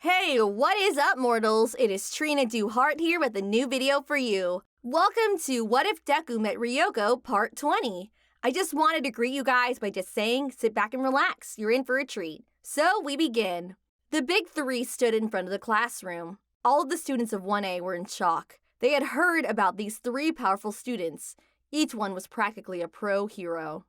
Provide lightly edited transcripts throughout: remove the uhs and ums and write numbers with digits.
Hey, what is up, mortals? It is Trina Duhart here with a new video for you. Welcome to What If Deku Met Ryoko Part 20. I just wanted to greet you guys by just saying, sit back and relax. You're in for a treat. So we begin. The big three stood in front of the classroom. All of the students of 1A were in shock. They had heard about these three powerful students. Each one was practically a pro hero.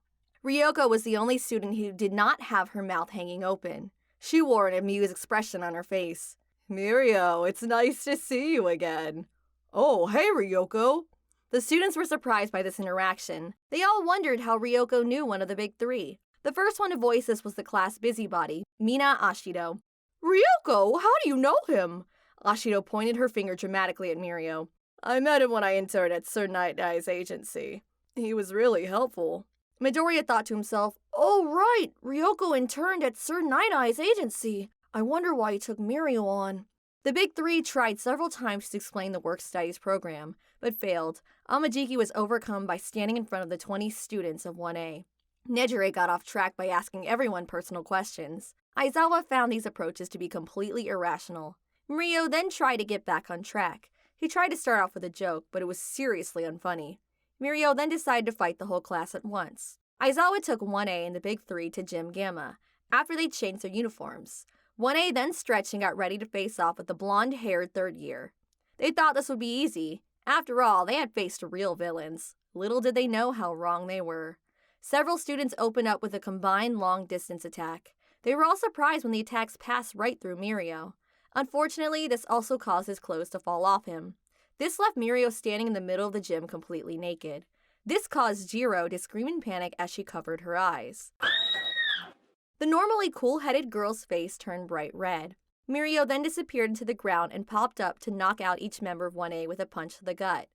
Ryoko was the only student who did not have her mouth hanging open. She wore an amused expression on her face. Mirio, it's nice to see you again. Oh, hey, Ryoko. The students were surprised by this interaction. They all wondered how Ryoko knew one of the big three. The first one to voice this was the class busybody, Mina Ashido. Ryoko, how do you know him? Ashido pointed her finger dramatically at Mirio. I met him when I interned at Sir Nightaye's agency. He was really helpful. Midoriya thought to himself, oh right, Ryoko interned at Sir Nighteye's agency. I wonder why he took Mirio on. The big three tried several times to explain the work studies program, but failed. Amajiki was overcome by standing in front of the 20 students of 1A. Nejire got off track by asking everyone personal questions. Aizawa found these approaches to be completely irrational. Mirio then tried to get back on track. He tried to start off with a joke, but it was seriously unfunny. Mirio then decided to fight the whole class at once. Aizawa took 1A and the big three to Gym Gamma, after they changed their uniforms. 1A then stretched and got ready to face off with the blonde-haired third year. They thought this would be easy. After all, they had faced real villains. Little did they know how wrong they were. Several students opened up with a combined long-distance attack. They were all surprised when the attacks passed right through Mirio. Unfortunately, this also caused his clothes to fall off him. This left Mirio standing in the middle of the gym completely naked. This caused Jiro to scream in panic as she covered her eyes. The normally cool-headed girl's face turned bright red. Mirio then disappeared into the ground and popped up to knock out each member of 1A with a punch to the gut.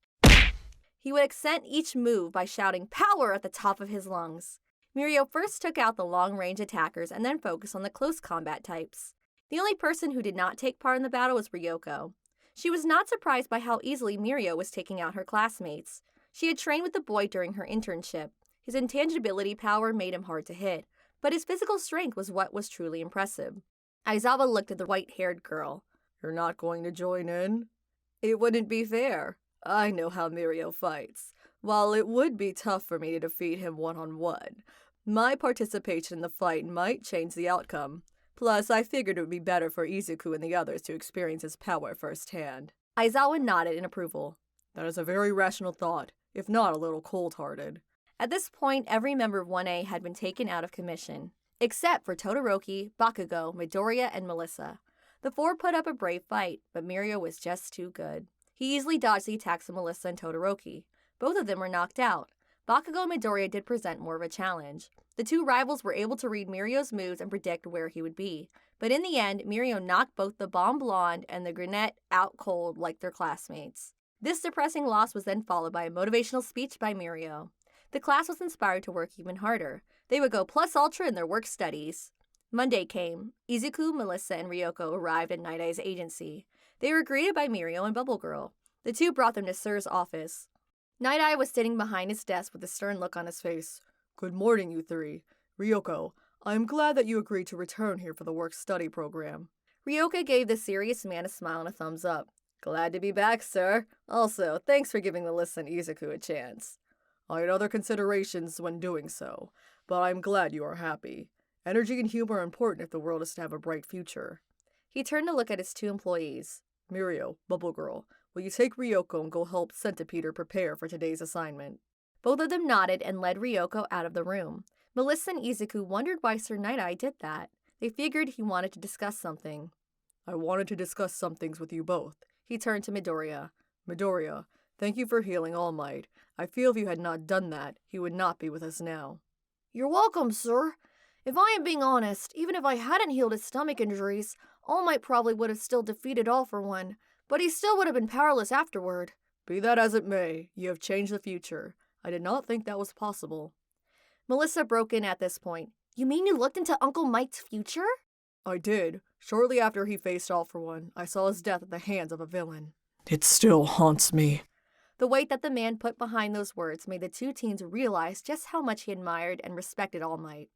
He would accent each move by shouting "Power!" at the top of his lungs. Mirio first took out the long-range attackers and then focused on the close combat types. The only person who did not take part in the battle was Ryoko. She was not surprised by how easily Mirio was taking out her classmates. She had trained with the boy during her internship. His intangibility power made him hard to hit, but his physical strength was what was truly impressive. Aizawa looked at the white-haired girl. You're not going to join in? It wouldn't be fair. I know how Mirio fights. While it would be tough for me to defeat him one-on-one, my participation in the fight might change the outcome. Plus, I figured it would be better for Izuku and the others to experience his power firsthand. Aizawa nodded in approval. That is a very rational thought, if not a little cold-hearted. At this point, every member of 1A had been taken out of commission, except for Todoroki, Bakugo, Midoriya, and Melissa. The four put up a brave fight, but Mirio was just too good. He easily dodged the attacks of Melissa and Todoroki. Both of them were knocked out. Bakugo and Midoriya did present more of a challenge. The two rivals were able to read Mirio's moves and predict where he would be. But in the end, Mirio knocked both the Bomb Blonde and the Brunette out cold like their classmates. This depressing loss was then followed by a motivational speech by Mirio. The class was inspired to work even harder. They would go plus ultra in their work studies. Monday came. Izuku, Melissa, and Ryoko arrived at Nighteye's agency. They were greeted by Mirio and Bubble Girl. The two brought them to Sir's office. Nighteye was sitting behind his desk with a stern look on his face. Good morning, you three. Ryoko, I am glad that you agreed to return here for the work-study program. Ryoko gave the serious man a smile and a thumbs up. Glad to be back, sir. Also, thanks for giving Melissa and Izuku a chance. I had other considerations when doing so, but I'm glad you are happy. Energy and humor are important if the world is to have a bright future. He turned to look at his two employees. Mirio, Bubble Girl, will you take Ryoko and go help Centipede prepare for today's assignment? Both of them nodded and led Ryoko out of the room. Melissa and Izuku wondered why Sir Nighteye did that. They figured he wanted to discuss something. I wanted to discuss some things with you both. He turned to Midoriya. Midoriya, thank you for healing All Might. I feel if you had not done that, he would not be with us now. You're welcome, sir. If I am being honest, even if I hadn't healed his stomach injuries, All Might probably would have still defeated All for One, but he still would have been powerless afterward. Be that as it may, you have changed the future. I did not think that was possible. Melissa broke in at this point. You mean you looked into Uncle Mike's future? I did. Shortly after he faced All for One, I saw his death at the hands of a villain. It still haunts me. The weight that the man put behind those words made the two teens realize just how much he admired and respected All Might.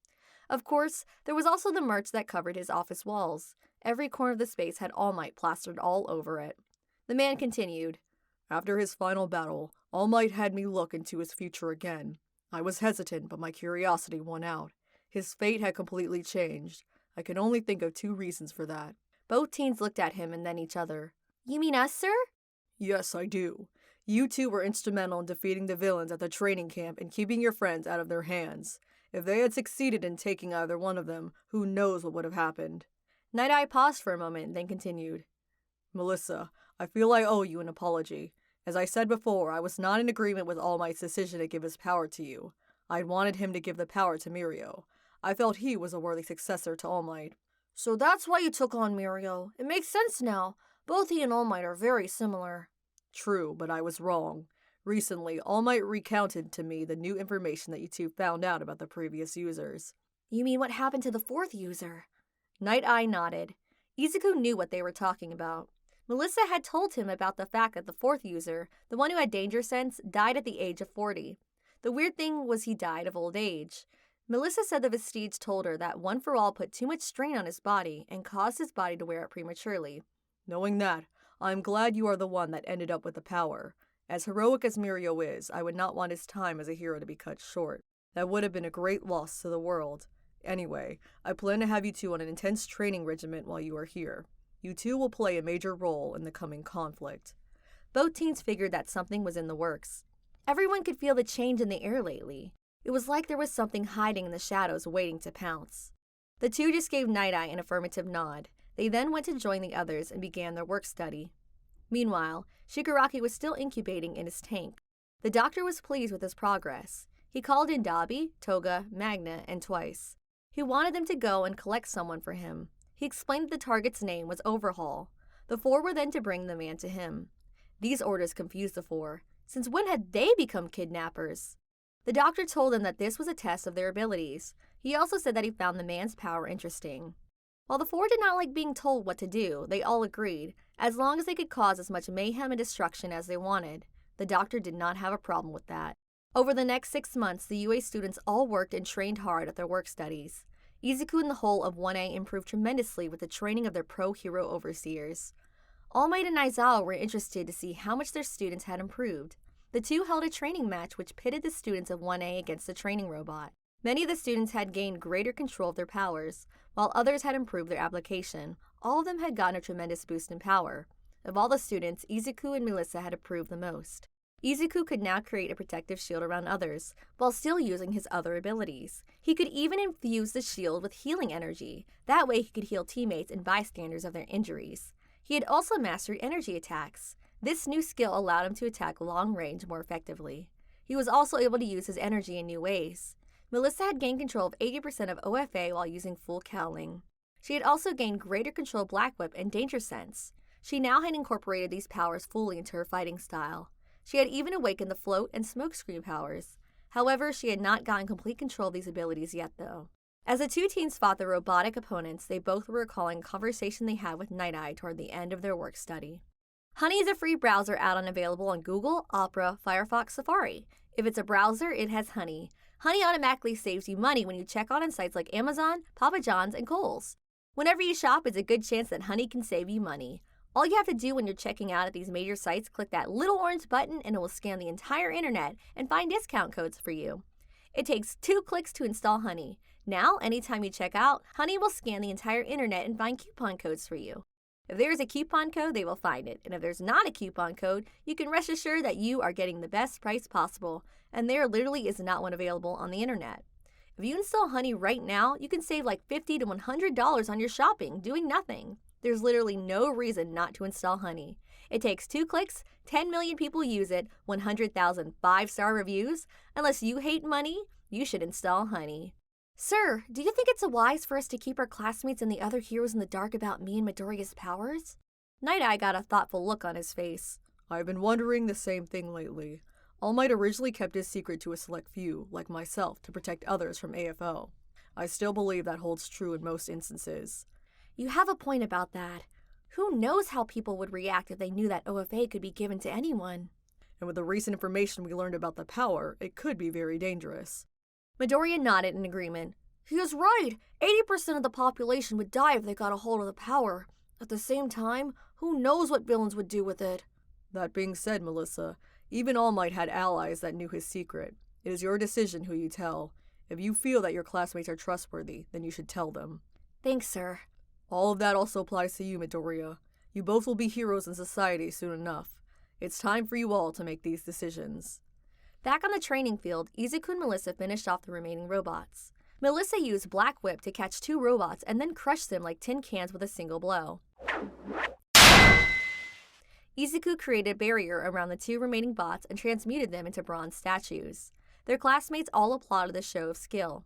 Of course, there was also the merch that covered his office walls. Every corner of the space had All Might plastered all over it. The man continued. After his final battle, All Might had me look into his future again. I was hesitant, but my curiosity won out. His fate had completely changed. I can only think of 2 reasons for that. Both teens looked at him and then each other. You mean us, sir? Yes, I do. You 2 were instrumental in defeating the villains at the training camp and keeping your friends out of their hands. If they had succeeded in taking either one of them, who knows what would have happened. Nighteye paused for a moment and then continued. Melissa, I feel I owe you an apology. As I said before, I was not in agreement with All Might's decision to give his power to you. I wanted him to give the power to Mirio. I felt he was a worthy successor to All Might. So that's why you took on Mirio. It makes sense now. Both he and All Might are very similar. True, but I was wrong. Recently, All Might recounted to me the new information that you 2 found out about the previous users. You mean what happened to the 4th user? Nighteye nodded. Izuku knew what they were talking about. Melissa had told him about the fact that the 4th user, the one who had danger sense, died at the age of 40. The weird thing was he died of old age. Melissa said the Vestige told her that One For All put too much strain on his body and caused his body to wear out prematurely. Knowing that, I am glad you are the one that ended up with the power. As heroic as Mirio is, I would not want his time as a hero to be cut short. That would have been a great loss to the world. Anyway, I plan to have you 2 on an intense training regimen while you are here. You 2 will play a major role in the coming conflict. Both teens figured that something was in the works. Everyone could feel the change in the air lately. It was like there was something hiding in the shadows waiting to pounce. The 2 just gave Nighteye an affirmative nod. They then went to join the others and began their work study. Meanwhile, Shigaraki was still incubating in his tank. The doctor was pleased with his progress. He called in Dabi, Toga, Magna, and Twice. He wanted them to go and collect someone for him. He explained that the target's name was Overhaul. The 4 were then to bring the man to him. These orders confused the 4. Since when had they become kidnappers? The doctor told them that this was a test of their abilities. He also said that he found the man's power interesting. While the 4 did not like being told what to do, they all agreed, as long as they could cause as much mayhem and destruction as they wanted. The doctor did not have a problem with that. Over the next 6 months, the UA students all worked and trained hard at their work studies. Izuku and the whole of 1A improved tremendously with the training of their pro-hero overseers. All Might and Aizawa were interested to see how much their students had improved. The 2 held a training match which pitted the students of 1A against the training robot. Many of the students had gained greater control of their powers, while others had improved their application. All of them had gotten a tremendous boost in power. Of all the students, Izuku and Melissa had improved the most. Izuku could now create a protective shield around others, while still using his other abilities. He could even infuse the shield with healing energy. That way he could heal teammates and bystanders of their injuries. He had also mastered energy attacks. This new skill allowed him to attack long range more effectively. He was also able to use his energy in new ways. Melissa had gained control of 80% of OFA while using full cowling. She had also gained greater control of Black Whip and Danger Sense. She now had incorporated these powers fully into her fighting style. She had even awakened the Float and Smokescreen powers. However, she had not gotten complete control of these abilities yet, though. As the 2 teens fought their robotic opponents, they both were recalling a conversation they had with Nighteye toward the end of their work study. Honey is a free browser add-on available on Google, Opera, Firefox, Safari. If it's a browser, it has Honey. Honey automatically saves you money when you check out on sites like Amazon, Papa John's, and Kohl's. Whenever you shop, it's a good chance that Honey can save you money. All you have to do when you're checking out at these major sites, click that little orange button and it will scan the entire internet and find discount codes for you. It takes 2 clicks to install Honey. Now, anytime you check out, Honey will scan the entire internet and find coupon codes for you. If there is a coupon code, they will find it. And if there's not a coupon code, you can rest assured that you are getting the best price possible. And there literally is not one available on the internet. If you install Honey right now, you can save like $50 to $100 on your shopping, doing nothing. There's literally no reason not to install Honey. It takes 2 clicks, 10 million people use it, 100,000 5-star reviews. Unless you hate money, you should install Honey. Sir, do you think it's wise for us to keep our classmates and the other heroes in the dark about me and Midoriya's powers? Nighteye got a thoughtful look on his face. I've been wondering the same thing lately. All Might originally kept his secret to a select few, like myself, to protect others from AFO. I still believe that holds true in most instances. You have a point about that. Who knows how people would react if they knew that OFA could be given to anyone? And with the recent information we learned about the power, it could be very dangerous. Midoriya nodded in agreement. He is right. 80% of the population would die if they got a hold of the power. At the same time, who knows what villains would do with it? That being said, Melissa, even All Might had allies that knew his secret. It is your decision who you tell. If you feel that your classmates are trustworthy, then you should tell them. Thanks, sir. All of that also applies to you, Midoriya. You both will be heroes in society soon enough. It's time for you all to make these decisions. Back on the training field, Izuku and Melissa finished off the remaining robots. Melissa used Black Whip to catch 2 robots and then crush them like tin cans with a single blow. Izuku created a barrier around the 2 remaining bots and transmuted them into bronze statues. Their classmates all applauded the show of skill.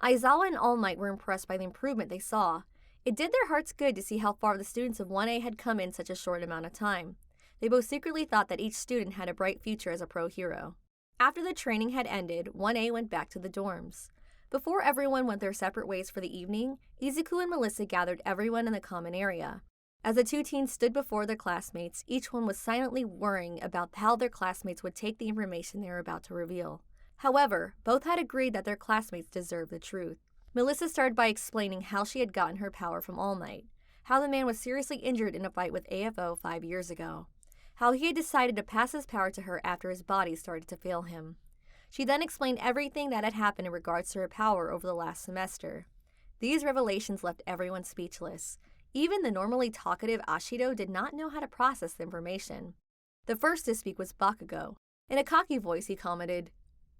Aizawa and All Might were impressed by the improvement they saw. It did their hearts good to see how far the students of 1A had come in such a short amount of time. They both secretly thought that each student had a bright future as a pro hero. After the training had ended, 1A went back to the dorms. Before everyone went their separate ways for the evening, Izuku and Melissa gathered everyone in the common area. As the 2 teens stood before their classmates, each one was silently worrying about how their classmates would take the information they were about to reveal. However, both had agreed that their classmates deserved the truth. Melissa started by explaining how she had gotten her power from All Might, how the man was seriously injured in a fight with AFO 5 years ago, how he had decided to pass his power to her after his body started to fail him. She then explained everything that had happened in regards to her power over the last semester. These revelations left everyone speechless. Even the normally talkative Ashido did not know how to process the information. The first to speak was Bakugo. In a cocky voice, he commented,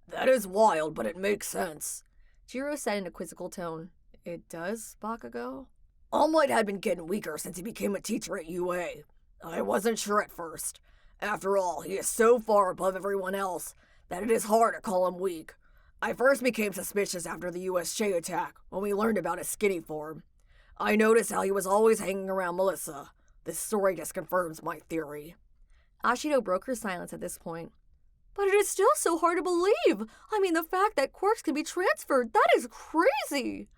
"That is wild, but it makes sense." Jiro said in a quizzical tone, "It does, Bakugo?" All Might had been getting weaker since he became a teacher at UA. I wasn't sure at first. After all, he is so far above everyone else that it is hard to call him weak. I first became suspicious after the USJ attack, when we learned about his skinny form. I noticed how he was always hanging around Melissa. This story just confirms my theory. Ashido broke her silence at this point. But it is still so hard to believe. I mean, the fact that quirks can be transferred, that is crazy.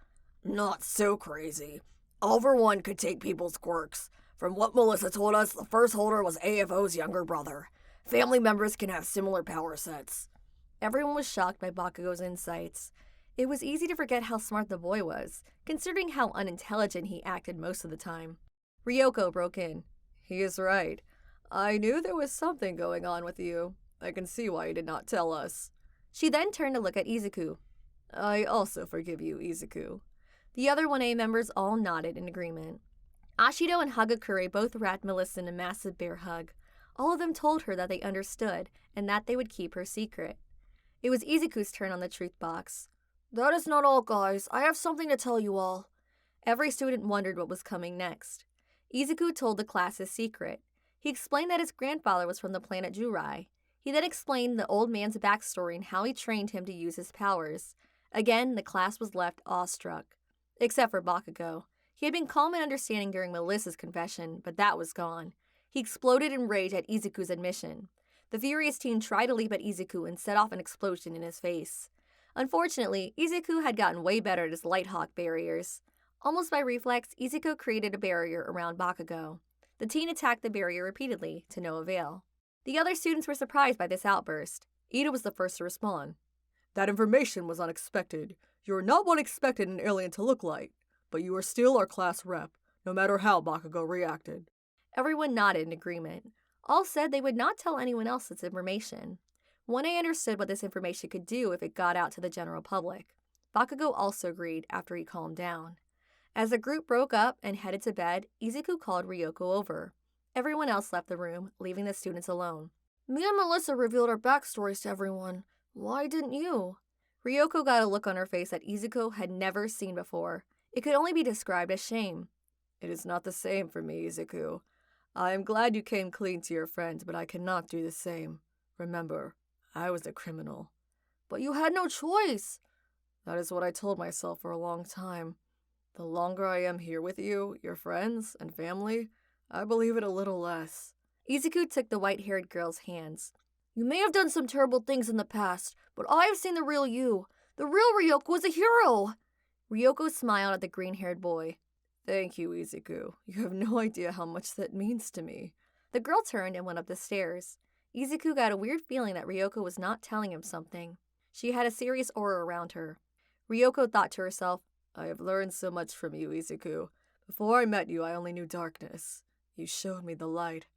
Not so crazy. Oliver One could take people's quirks. From what Melissa told us, the first holder was AFO's younger brother. Family members can have similar power sets. Everyone was shocked by Bakugo's insights. It was easy to forget how smart the boy was, considering how unintelligent he acted most of the time. Ryoko broke in. "He is right. I knew there was something going on with you. I can see why you did not tell us." She then turned to look at Izuku. "I also forgive you, Izuku." The other 1A members all nodded in agreement. Ashido and Hagakure both wrapped Melissa in a massive bear hug. All of them told her that they understood and that they would keep her secret. It was Izuku's turn on the truth box. That is not all, guys. I have something to tell you all. Every student wondered what was coming next. Izuku told the class his secret. He explained that his grandfather was from the planet Jurai. He then explained the old man's backstory and how he trained him to use his powers. Again, the class was left awestruck. Except for Bakugo. He had been calm and understanding during Melissa's confession, but that was gone. He exploded in rage at Izuku's admission. The furious teen tried to leap at Izuku and set off an explosion in his face. Unfortunately, Izuku had gotten way better at his Lighthawk barriers. Almost by reflex, Izuku created a barrier around Bakugo. The teen attacked the barrier repeatedly, to no avail. The other students were surprised by this outburst. Ida was the first to respond. "That information was unexpected. You are not what expected an alien to look like, but you are still our class rep, no matter how Bakugo reacted." Everyone nodded in agreement. All said they would not tell anyone else this information. 1A understood what this information could do if it got out to the general public. Bakugo also agreed after he calmed down. As the group broke up and headed to bed, Izuku called Ryoko over. Everyone else left the room, leaving the students alone. Me and Melissa revealed our backstories to everyone. Why didn't you? Ryoko got a look on her face that Izuku had never seen before. It could only be described as shame. "It is not the same for me, Izuku. I am glad you came clean to your friends, but I cannot do the same. Remember, I was a criminal." "But you had no choice." "That is what I told myself for a long time. The longer I am here with you, your friends, and family, I believe it a little less." Izuku took the white-haired girl's hands. "You may have done some terrible things in the past, but I have seen the real you. The real Ryoko is a hero." Ryoko smiled at the green-haired boy. "Thank you, Izuku. You have no idea how much that means to me." The girl turned and went up the stairs. Izuku got a weird feeling that Ryoko was not telling him something. She had a serious aura around her. Ryoko thought to herself, I have learned so much from you, Izuku. Before I met you, I only knew darkness. You showed me the light.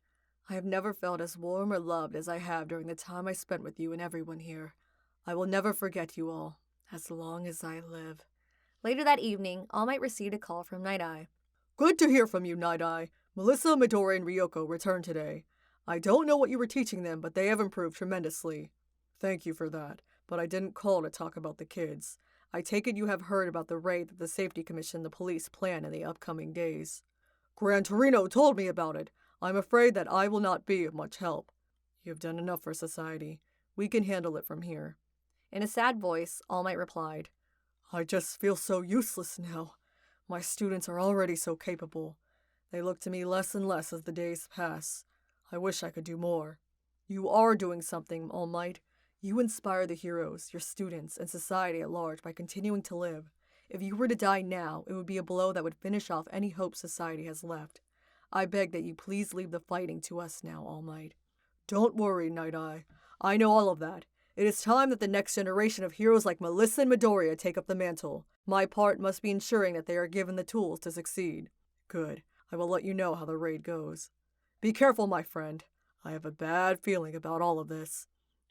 I have never felt as warm or loved as I have during the time I spent with you and everyone here. I will never forget you all, as long as I live. Later that evening, All Might received a call from Nighteye. Good to hear from you, Nighteye. Melissa, Midori, and Ryoko returned today. I don't know what you were teaching them, but they have improved tremendously. Thank you for that, but I didn't call to talk about the kids. I take it you have heard about the raid that the Safety Commission and the police plan in the upcoming days. Gran Torino told me about it. I'm afraid that I will not be of much help. You have done enough for society. We can handle it from here. In a sad voice, All Might replied, I just feel so useless now. My students are already so capable. They look to me less and less as the days pass. I wish I could do more. You are doing something, All Might. You inspire the heroes, your students, and society at large by continuing to live. If you were to die now, it would be a blow that would finish off any hope society has left. I beg that you please leave the fighting to us now, All Might. Don't worry, Nighteye. I know all of that. It is time that the next generation of heroes like Melissa and Midoriya take up the mantle. My part must be ensuring that they are given the tools to succeed. Good. I will let you know how the raid goes. Be careful, my friend. I have a bad feeling about all of this.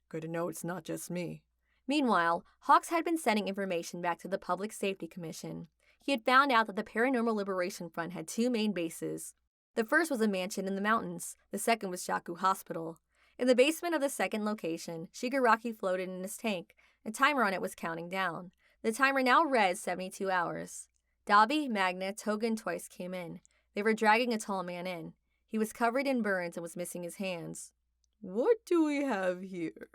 Good to know it's not just me. Meanwhile, Hawks had been sending information back to the Public Safety Commission. He had found out that the Paranormal Liberation Front had two main bases. The first was a mansion in the mountains. The second was Jaku Hospital. In the basement of the second location, Shigaraki floated in his tank. A timer on it was counting down. The timer now read 72 hours. Dabi, Magna, Toga, and Twice came in. They were dragging a tall man in. He was covered in burns and was missing his hands. What do we have here?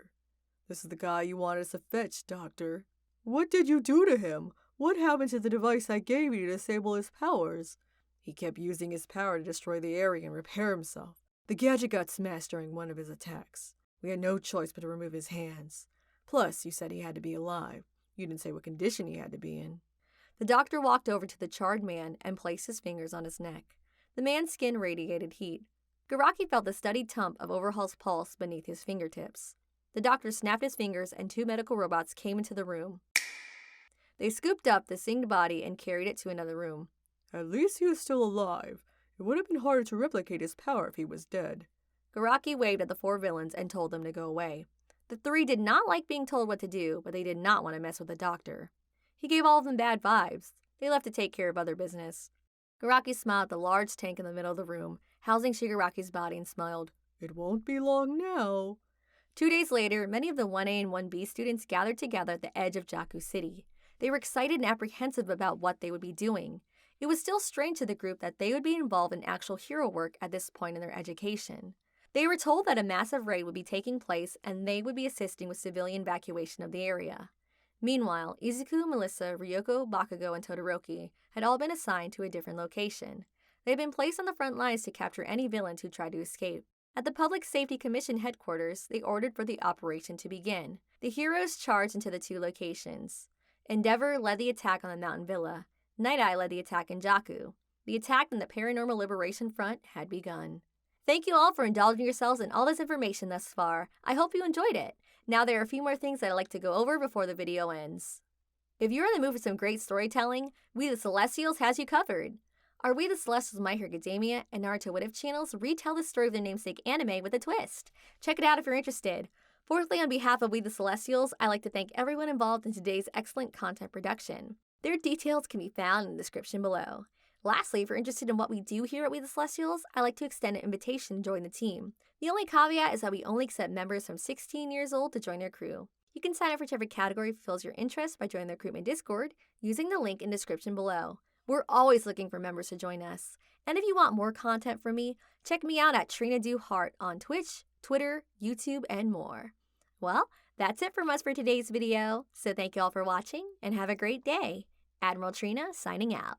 This is the guy you wanted us to fetch, Doctor. What did you do to him? What happened to the device I gave you to disable his powers? He kept using his power to destroy the area and repair himself. The gadget got smashed during one of his attacks. We had no choice but to remove his hands. Plus, you said he had to be alive. You didn't say what condition he had to be in. The doctor walked over to the charred man and placed his fingers on his neck. The man's skin radiated heat. Garaki felt the steady thump of Overhaul's pulse beneath his fingertips. The doctor snapped his fingers and two medical robots came into the room. They scooped up the singed body and carried it to another room. At least he was still alive. It would have been harder to replicate his power if he was dead. Garaki waved at the four villains and told them to go away. The three did not like being told what to do, but they did not want to mess with the doctor. He gave all of them bad vibes. They left to take care of other business. Garaki smiled at the large tank in the middle of the room, housing Shigaraki's body, and smiled. It won't be long now. 2 days later, many of the 1A and 1B students gathered together at the edge of Jaku City. They were excited and apprehensive about what they would be doing. It was still strange to the group that they would be involved in actual hero work at this point in their education. They were told that a massive raid would be taking place and they would be assisting with civilian evacuation of the area. Meanwhile, Izuku, Melissa, Ryoko, Bakugo, and Todoroki had all been assigned to a different location. They had been placed on the front lines to capture any villains who tried to escape. At the Public Safety Commission headquarters, they ordered for the operation to begin. The heroes charged into the two locations. Endeavor led the attack on the mountain villa. Nighteye led the attack in Jaku. The attack in the Paranormal Liberation Front had begun. Thank you all for indulging yourselves in all this information thus far. I hope you enjoyed it. Now there are a few more things that I'd like to go over before the video ends. If you're in the mood for some great storytelling, We the Celestials has you covered. Our We the Celestials My Hero Academia and Naruto What If channels retell the story of their namesake anime with a twist. Check it out if you're interested. Fourthly, on behalf of We the Celestials, I'd like to thank everyone involved in today's excellent content production. Their details can be found in the description below. Lastly, if you're interested in what we do here at We the Celestials, I'd like to extend an invitation to join the team. The only caveat is that we only accept members from 16 years old to join our crew. You can sign up for whichever category fulfills your interest by joining the recruitment Discord using the link in the description below. We're always looking for members to join us. And if you want more content from me, check me out at Trina Do Heart on Twitch, Twitter, YouTube, and more. Well, that's it from us for today's video. So thank you all for watching and have a great day. Admiral Trina signing out.